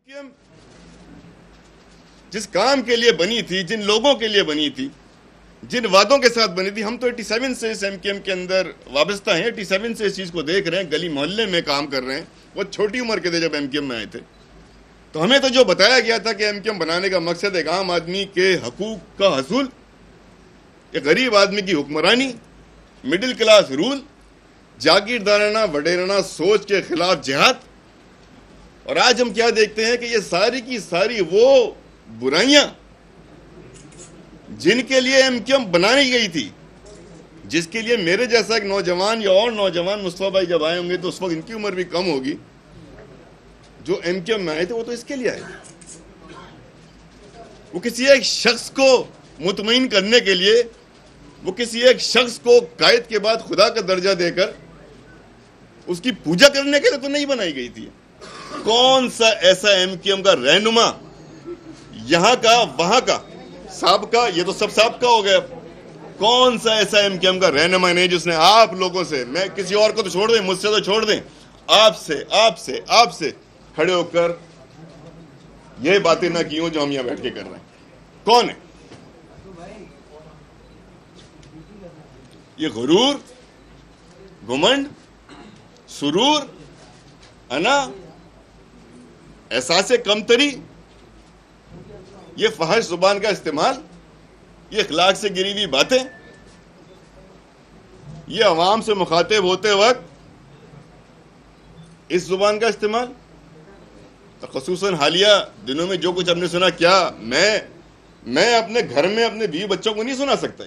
MQM जिस काम के लिए बनी थी, जिन लोगों के लिए बनी थी, जिन वादों के साथ बनी थी, हम तो 87 से इस एमकेएम के अंदर वाबस्ता हैं, 87 से इस चीज़ को देख रहे हैं, गली मोहल्ले में काम कर रहे हैं। वो छोटी उम्र के थे जब एमकेएम में आए थे। तो हमें तो जो बताया गया था कि एमकेएम बनाने का मकसद एक आम आदमी के हकूक का हसूल, एक गरीब आदमी की हुक्मरानी, मिडिल क्लास रूल, जागीरदाराना वडेराना सोच के खिलाफ जिहाद। और आज हम क्या देखते हैं कि ये सारी की सारी वो बुराइयां जिनके लिए एमकेएम बनाई गई थी, जिसके लिए मेरे जैसा एक नौजवान या और नौजवान मुस्तफा भाई जब आए होंगे तो उस वक्त इनकी उम्र भी कम होगी, जो एमकेएम में आए थे वो तो इसके लिए आए थे। वो किसी एक शख्स को मुतमईन करने के लिए, वो किसी एक शख्स को कायद के बाद खुदा का दर्जा देकर उसकी पूजा करने के लिए तो नहीं बनाई गई थी। कौन सा ऐसा एमकेएम का रहनुमा, यहां का वहां का साबका, ये तो सब साबका हो गया, कौन सा ऐसा एमकेएम का रहनुमा नहीं जिसने आप लोगों से, मैं किसी और को तो छोड़ दें, मुझसे तो छोड़ दें, आपसे खड़े होकर ये बातें ना की हो जो हम यहां बैठ के कर रहे हैं। कौन है ये? गुरूर, घुमंड, सुरूर, अना, एहसास कमतरी, ये फहश जुबान का इस्तेमाल, ये अखलाक से गिरी हुई बातें, ये अवाम से मुखातिब होते वक्त इस जुबान का इस्तेमाल। तो खसूसन हालिया दिनों में जो कुछ हमने सुना, क्या मैं अपने घर में अपने बीवी बच्चों को नहीं सुना सकता?